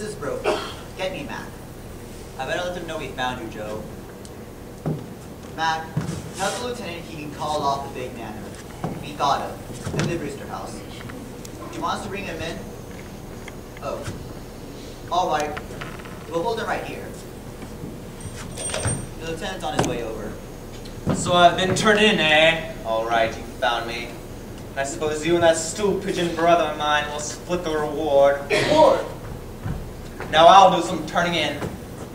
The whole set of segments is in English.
is broken. Get me Mac. I better let them know we found you, Joe. Mac, tell the lieutenant he can call off the big manor. We got him. In the Brewster house. Do you want us to bring him in? Oh. Alright. We'll hold him right here. The lieutenant's on his way over. So I've been turned in, eh? Alright, you found me. And I suppose you and that stool pigeon brother of mine will split the reward. Reward? Now I'll do some turning in.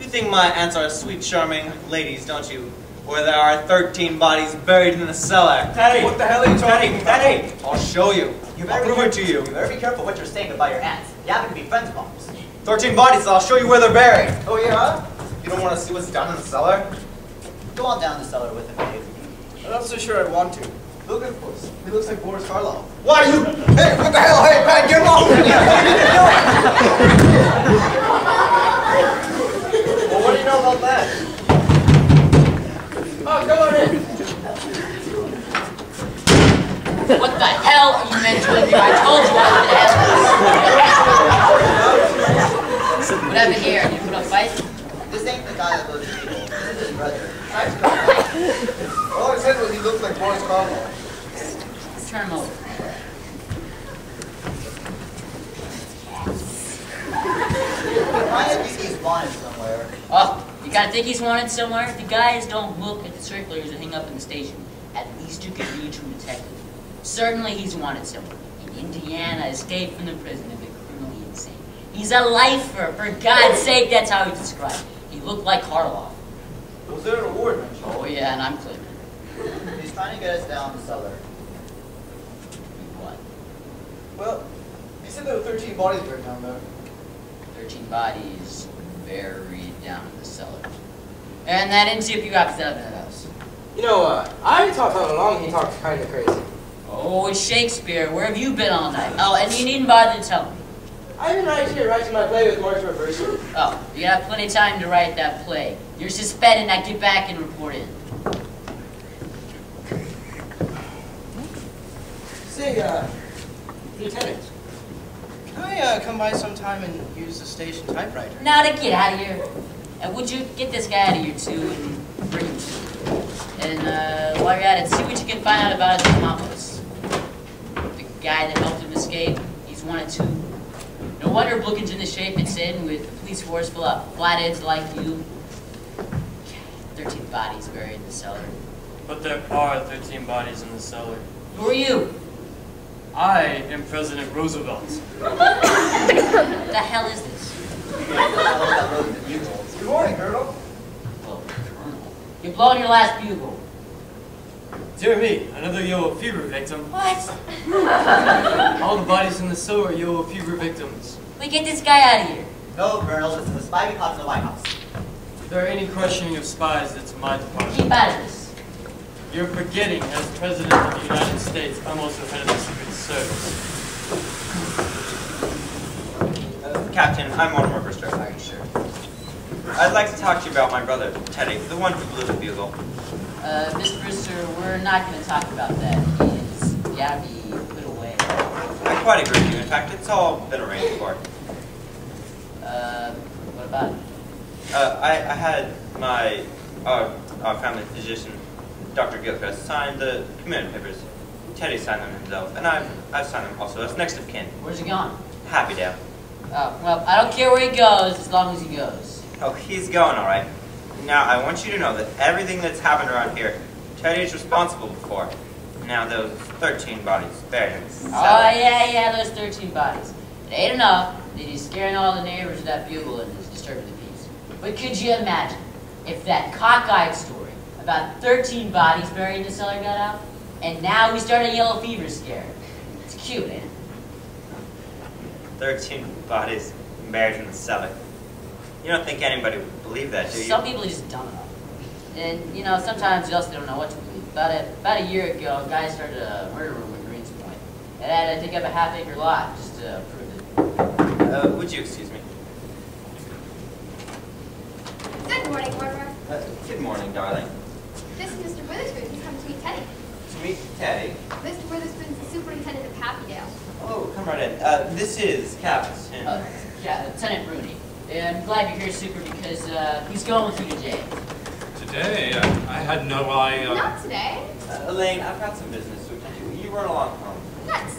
You think my aunts are sweet, charming ladies, don't you? Where there are 13 bodies buried in the cellar. Teddy! What the hell are you talking about? Teddy! I'll show you. I'll prove it to you. You better be careful what you're saying about your aunts. You happen to be friends of ours. 13 bodies, I'll show you where they're buried. Oh yeah? You don't want to see what's down in the cellar? Go on down the cellar with him, Dave. I'm not so sure I want to. Look, of course. He looks like Boris Karloff. Why you? Hey, what the hell? Hey, Pat, get him off! Well, what do you know about that? Oh, go on in. What the hell are you meant to do? I told you I would ask. What happened here? Did you put up a fight? This ain't the guy that goes to people. This is his brother. All I said was he looks like Boris Karloff. Turn him over. I think he's wanted somewhere. Oh, you gotta think he's wanted somewhere? The guys don't look at the circulars that hang up in the station. At least you can read to a detective. Certainly he's wanted somewhere. In Indiana, escaped from the prison of the criminally insane. He's a lifer, for God's sake, that's how he's described. He looked like Karloff. Was there an award mentioned? Oh yeah, and I'm clear. He's trying to get us down the cellar. What? Well, he said there were 13 bodies buried down there. 13 bodies buried down in the cellar. And that didn't tip you off to that house. You know, I talked all along, he talks kind of crazy. Oh, it's Shakespeare. Where have you been all night? Oh, and you needn't bother to tell me. I've been right here writing my play with March rehearsal. Oh, you got plenty of time to write that play. You're suspended, now get back and report in. Say, Lieutenant, can I come by sometime and use the station typewriter? Now to get out of here. And would you get this guy out of here too and bring him to me? And while you're at it, see what you can find out about his accomplice. The guy that helped him escape, he's wanted too. No wonder Brookings in the shape it's in with the police force full of flatheads like you. 13 bodies buried in the cellar. But there are 13 bodies in the cellar. Who are you? I am President Roosevelt. What the hell is this? Good morning, Colonel. Well, Colonel. You're blowing your last bugle. Dear me, another yellow fever victim. What? All the bodies in the cellar are yellow fever victims. We get this guy out of here. No, Colonel, this is a spy we caught in the White House. If there are any questioning of spies, it's my department. Keep out of this. You're forgetting, as President of the United States, I'm also head of the Secret Service. Captain, I'm Mortimer Brewster. Are you sure? I'd like to talk to you about my brother, Teddy, the one who blew the bugle. Mr. Brewster, we're not going to talk about that. He's got to be put away. I quite agree with you. In fact, it's all been arranged for. What about it? I had my our family physician, Dr. Gilchrist, signed the commitment papers. Teddy signed them himself, and I've signed them also as next of kin. Where's he gone? Happydale. Oh, well, I don't care where he goes as long as he goes. Oh, he's going all right. Now, I want you to know that everything that's happened around here, Teddy is responsible for. Now, those 13 bodies buried in the cellar. Oh, yeah, those 13 bodies. It ain't enough that he's scaring all the neighbors with that bugle and is disturbing the peace. But could you imagine if that cockeyed story about 13 bodies buried in the cellar got out, and now we start a yellow fever scare? It's cute, ain't it? 13 bodies buried in the cellar. You don't think anybody would believe that, do you? Some people just don't know. And, you know, sometimes you also don't know what to believe. About a year ago, a guy started a murder room at Greens Point. And had to dig up a half-acre lot just to prove it. Would you excuse me? Good morning, Mortimer. Good morning, darling. This is Mr. Witherspoon. He's come to meet Teddy. To meet Teddy. Mr. Witherspoon's the superintendent of Happydale. Oh, come right in. This is Captain Yeah, Lieutenant Rooney. I'm glad you're here, Super, because he's going with you to jail. Today? I had no idea. Not today. Elaine, I've got some business to attend to. You run along home. Nuts.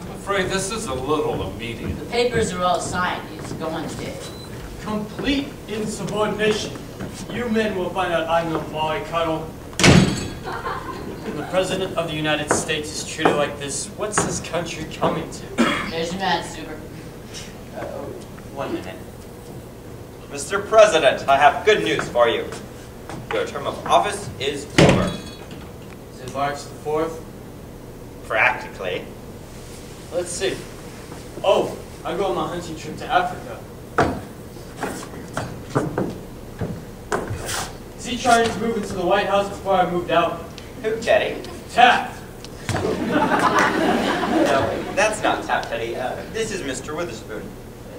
I'm afraid this is a little immediate. The papers are all signed. He's going to jail. Complete insubordination. You men will find out I'm no mollycoddle. When the President of the United States is treated like this, what's this country coming to? There's your man, Super. 1 minute. Mr. President, I have good news for you. Your term of office is over. Is it March the 4th? Practically. Let's see. Oh, I go on my hunting trip to Africa. Is he trying to move into the White House before I moved out? Who, Teddy? Taft! No, that's not Tap Teddy. This is Mr. Witherspoon.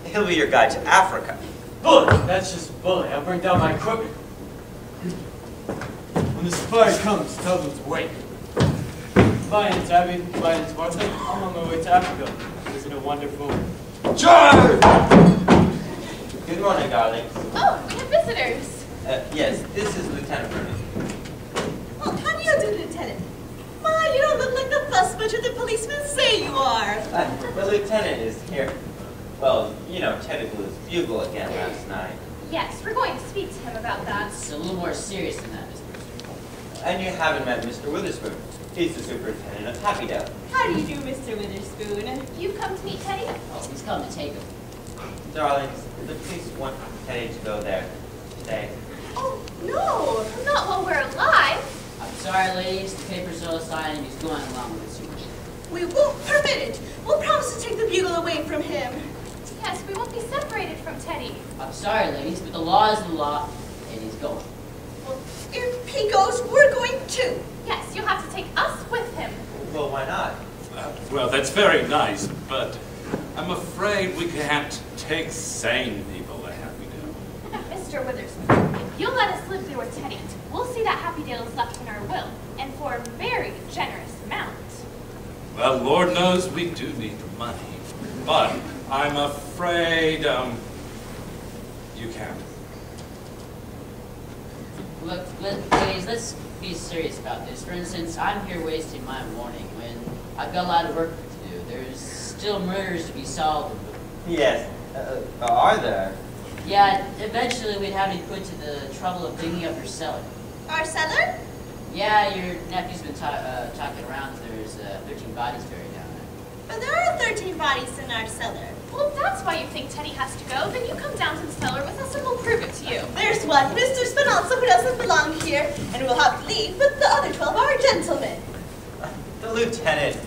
He'll be your guide to Africa. Bully! That's just bully. I'll bring down my equipment. When the safari comes, tell them to wait. Bye, Aunt Tabby. Bye, Aunt Martha. I'm on my way to Africa. Isn't it wonderful? Charge! Good morning, darlings. Oh, we have visitors. Yes, this is Lieutenant Rooney. Oh, how do you do, Lieutenant? My, you don't look like the fuss butcher the policemen say you are. The lieutenant is here. Well, you know, Teddy blew his bugle again last night. Yes, we're going to speak to him about that. It's a little more serious than that, Mr. And you haven't met Mr. Witherspoon. He's the superintendent of Happydale. How do you do, Mr. Witherspoon? You've come to meet Teddy? Oh, he's coming to take him. Darlings, the police want Teddy to go there today. Oh, no. Not while we're alive. I'm sorry, ladies. The papers are all signed, and he's going along with the Super. We won't permit it. We'll promise to take the bugle away from him. Yes, we won't be separated from Teddy. I'm sorry, ladies, but the law is the law, and he's going. Well, if he goes, we're going too. Yes, you'll have to take us with him. Well, why not? Well, that's very nice, but I'm afraid we can't take sane people to Happydale. Mr. Witherspoon, if you'll let us live there with Teddy, we'll see that Happydale is left in our will, and for a very generous amount. Well, Lord knows we do need the money, but I'm afraid, you can't. Look, ladies, let's be serious about this. For instance, I'm here wasting my morning when I've got a lot of work to do. There's still murders to be solved. Yes. Are there? Yeah, eventually we'd have to be put to the trouble of digging up your cellar. Our cellar? Yeah, your nephew's been talking around. There's 13 bodies buried down there. But there are 13 bodies in our cellar. Well, if that's why you think Teddy has to go, then you come down to the cellar with us and we'll prove it to you. There's one, Mr. Spinalza, who doesn't belong here, and we'll have to leave, but the other 12 are gentlemen. The lieutenant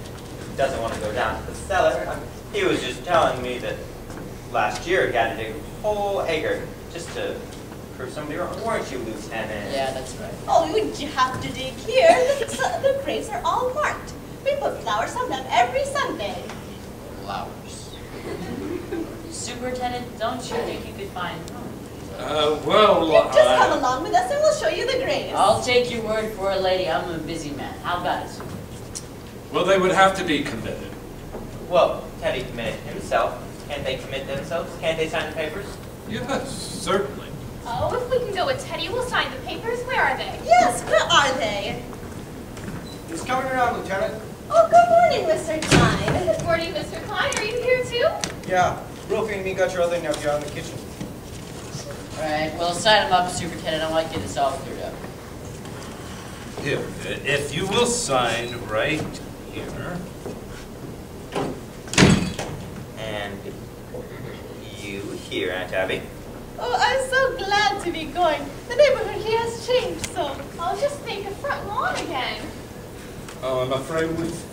doesn't want to go down to the cellar. He was just telling me that last year he had to dig a whole acre just to prove somebody wrong. Weren't you, Lieutenant? Yeah, that's right. Oh, you have to dig here. The graves are all marked. We put flowers on them every Sunday. Flowers. Superintendent, don't you think you could find Well, You just come along with us and we'll show you the graves. I'll take your word for it, lady. I'm a busy man. How about it, Super? well, they would have to be committed. Well, Teddy committed himself. Can't they commit themselves? Can't they sign the papers? Yes, certainly. Oh, if we can go with Teddy, we'll sign the papers. Where are they? Yes, where are they? He's coming around, Lieutenant. Oh, good morning, Mr. Klein. Good morning, Mr. Klein. Are you here too? Yeah, Wilfie and me got your other nephew out in the kitchen. All right, well, sign him up, Superintendent. I want to get this all cleared up. Here, if you will sign right here. And you here, Aunt Abby. Oh, I'm so glad to be going. The neighborhood here has changed so. I'll just make a front lawn again. Oh, I'm afraid we've